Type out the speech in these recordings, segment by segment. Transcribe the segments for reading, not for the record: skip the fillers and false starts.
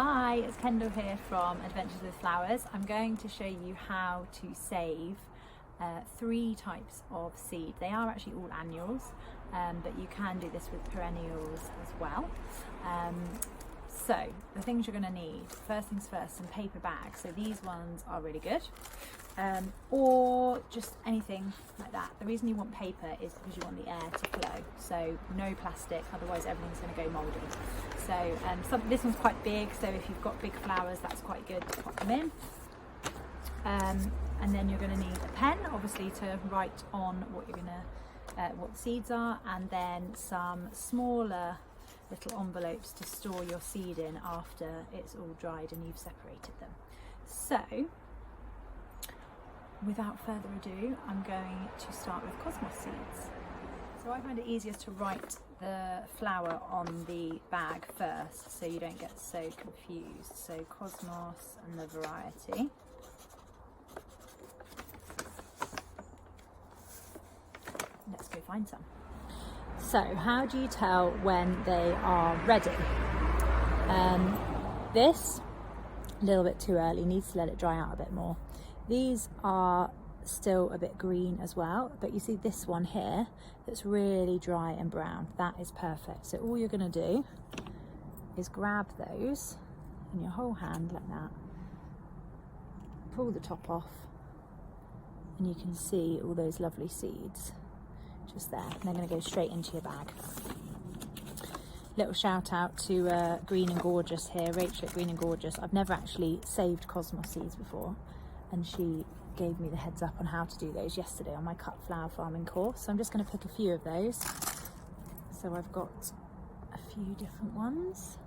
Hi, it's Kendall here from Adventures with Flowers. I'm going to show you how to save 3 types of seed. They are actually all annuals, but you can do this with perennials as well. So the things you're going to need, first things first, some paper bags. So these ones are really good, or just anything like that. The reason you want paper is because you want the air to flow, so no plastic, otherwise everything's going to go mouldy. So this one's quite big, so if you've got big flowers, that's quite good to pop them in. And then you're going to need a pen, obviously, to write on what you're going to, what the seeds are, and then some smaller little envelopes to store your seed in after it's all dried and you've separated them. So without further ado, I'm going to start with cosmos seeds. So I find it easiest to write the flower on the bag first so you don't get so confused. So cosmos and the variety. Let's go find some. So how do you tell when they are ready? This, a little bit too early, needs to let it dry out a bit more. These are still a bit green as well, but you see this one here that's really dry and brown. That is perfect. So all you're going to do is grab those in your whole hand like that, pull the top off, and you can see all those lovely seeds just there, and they're going to go straight into your bag. Little shout out to Green and Gorgeous here, Rachel at Green and Gorgeous. I've never actually saved cosmos seeds before, and she gave me the heads up on how to do those yesterday on my cut flower farming course. So I'm just going to pick a few of those. So I've got a few different ones.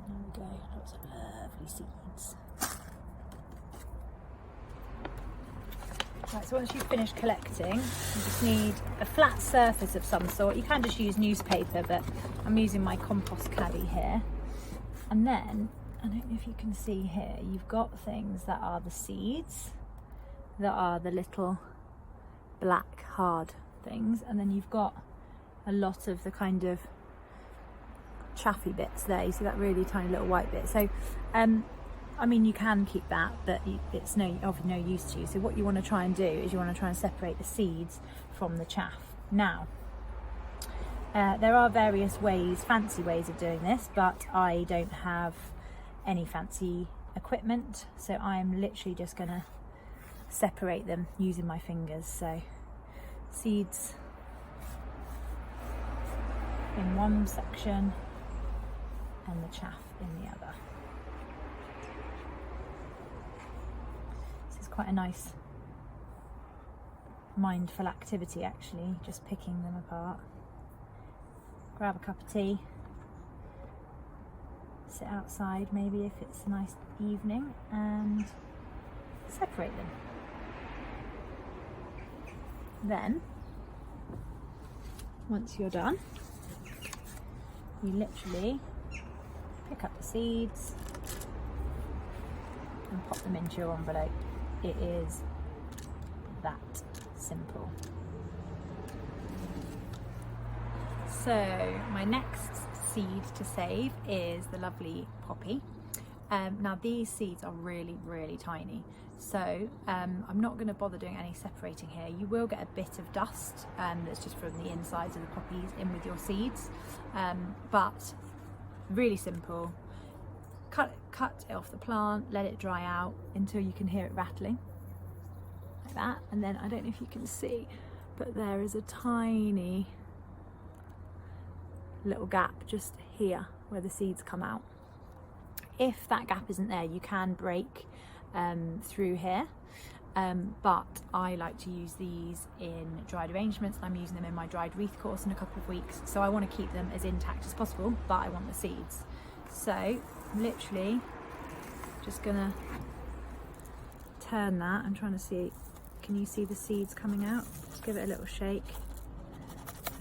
There we go, lots of lovely seeds. Right, so once you've finished collecting, you just need a flat surface of some sort. You can just use newspaper, but I'm using my compost caddy here. And then, I don't know if you can see here, you've got things that are the seeds, that are the little black hard things, and then you've got a lot of the kind of chaffy bits there. You see that really tiny little white bit. So I mean, you can keep that, but it's of no use to you. So what you want to try and do is you want to try and separate the seeds from the chaff. Now, there are various ways, fancy ways of doing this, but I don't have any fancy equipment, so I'm literally just going to separate them using my fingers. So seeds in one section and the chaff in the other. This is quite a nice mindful activity, actually, just picking them apart. Grab a cup of tea, sit outside maybe if it's a nice evening, and separate them. Then, once you're done, you literally pick up the seeds and pop them into your envelope. It is that simple. So my next seed to save is the lovely poppy. Now these seeds are really, really tiny, so I'm not going to bother doing any separating here. You will get a bit of dust that's just from the insides of the poppies in with your seeds, but really simple. Cut it off the plant, let it dry out until you can hear it rattling like that, and then I don't know if you can see, but there is a tiny little gap just here where the seeds come out. If that gap isn't there, you can break through here, but I like to use these in dried arrangements. I'm using them in my dried wreath course in a couple of weeks, so I want to keep them as intact as possible, but I want the seeds. So I'm literally just gonna turn that. I'm trying to see, can you see the seeds coming out? Just give it a little shake,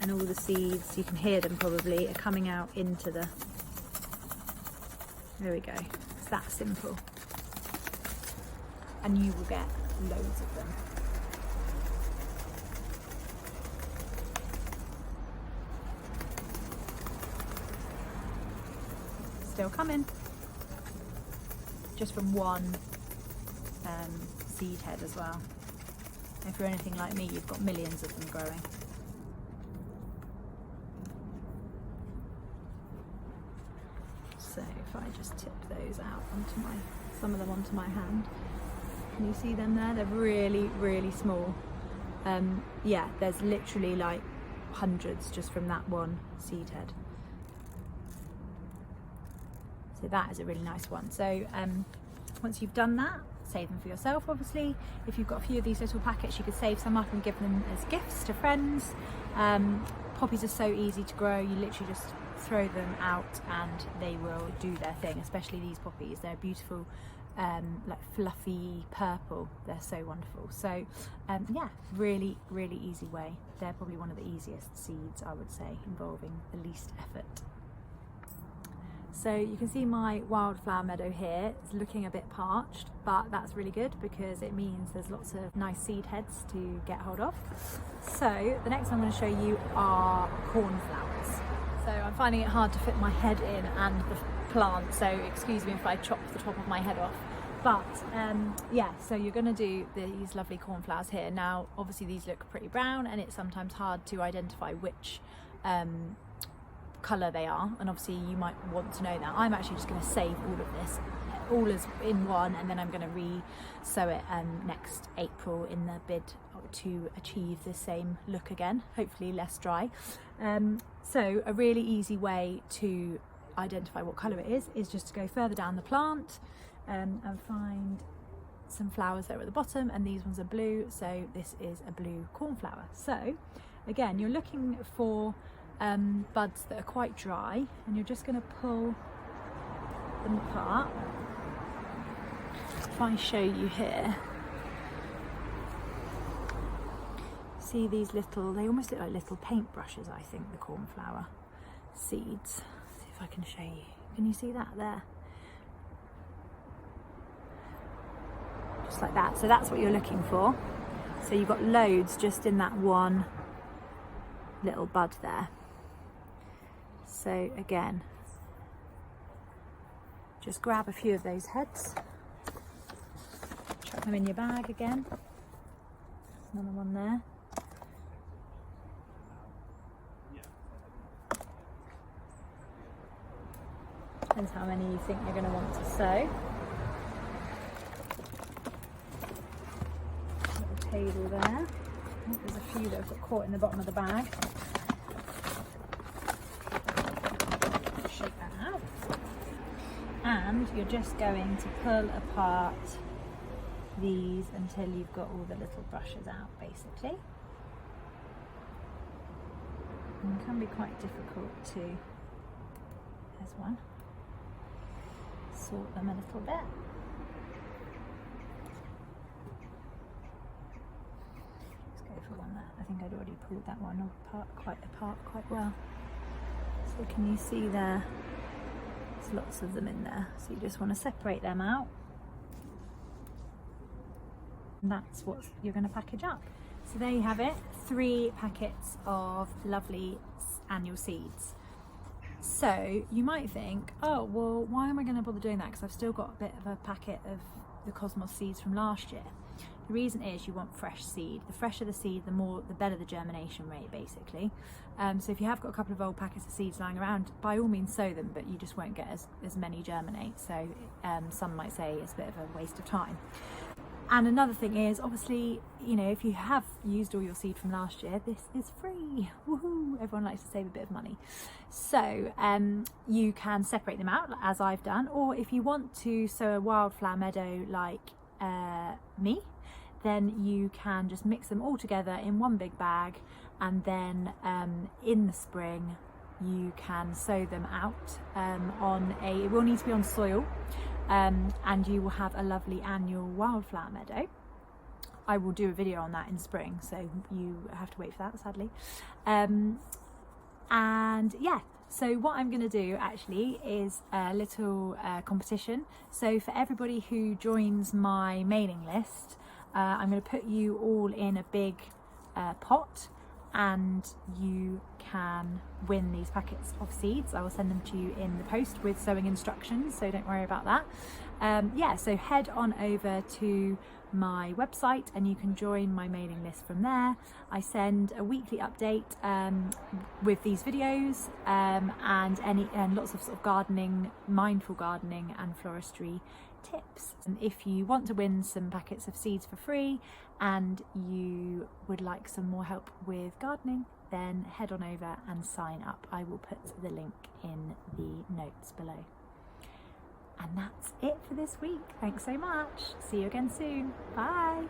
and all the seeds, you can hear them probably, are coming out into the, there we go. It's that simple, and you will get loads of them. still coming, just from one seed head as well. If you're anything like me, you've got millions of them growing. So if I just tip those out onto some of them onto my hand, can you see them there? They're really, really small. Yeah, there's literally like hundreds just from that one seed head. So that is a really nice one. So once you've done that, save them for yourself, obviously. If you've got a few of these little packets, you could save some up and give them as gifts to friends. Poppies are so easy to grow. You literally just throw them out and they will do their thing, especially these poppies. They're beautiful, like fluffy purple. They're so wonderful. So yeah, really, really easy way. They're probably one of the easiest seeds, I would say, involving the least effort. So you can see my wildflower meadow here is looking a bit parched, but that's really good because it means there's lots of nice seed heads to get hold of. So the next one I'm going to show you are cornflowers. So I'm finding it hard to fit my head in and the plant, so excuse me if I chop the top of my head off. But yeah, so you're going to do these lovely cornflowers here. Now obviously these look pretty brown and it's sometimes hard to identify which colour they are, and obviously you might want to know that. I'm actually just going to save all of this all as in one, and then I'm going to re-sow it next April in the bid to achieve the same look again, hopefully less dry. So a really easy way to identify what colour it is just to go further down the plant and find some flowers there at the bottom, and these ones are blue, so this is a blue cornflower. So again, you're looking for buds that are quite dry, and you're just going to pull them apart. If I show you here, see these little, they almost look like little paintbrushes, I think, the cornflower seeds. Let's see if I can show you. Can you see that there? Just like that. So that's what you're looking for. So you've got loads just in that one little bud there. So again, just grab a few of those heads, chuck them in your bag again. Another one there. Depends how many you think you're going to want to sow. Little table there. Oh, there's a few that have got caught in the bottom of the bag. And you're just going to pull apart these until you've got all the little brushes out, basically. And it can be quite difficult to, there's one, sort them a little bit. Let's go for one there. I think I'd already pulled that one apart quite well. So can you see there? There's lots of them in there, so you just want to separate them out, and that's what you're going to package up. So there you have it, 3 packets of lovely annual seeds. So you might think, oh well, why am I going to bother doing that, because I've still got a bit of a packet of the Cosmos seeds from last year. The reason is you want fresh seed. The fresher the seed, the better the germination rate, basically. So if you have got a couple of old packets of seeds lying around, by all means sow them, but you just won't get as many germinate. So some might say it's a bit of a waste of time. And another thing is, obviously, you know, if you have used all your seed from last year, this is free. Woohoo! Everyone likes to save a bit of money. So you can separate them out, as I've done, or if you want to sow a wildflower meadow like me, then you can just mix them all together in one big bag, and then in the spring you can sow them out it will need to be on soil, and you will have a lovely annual wildflower meadow. I will do a video on that in spring, so you have to wait for that, sadly. And yeah, so what I'm going to do actually is a little competition. So for everybody who joins my mailing list, I'm going to put you all in a big pot, and you can win these packets of seeds. I will send them to you in the post with sowing instructions, so don't worry about that. Yeah, so head on over to my website and you can join my mailing list from there. I send a weekly update with these videos and lots of sort of gardening, mindful gardening and floristry tips. And if you want to win some packets of seeds for free and you would like some more help with gardening, then head on over and sign up. I will put the link in the notes below. And that's it for this week. Thanks so much. See you again soon. Bye.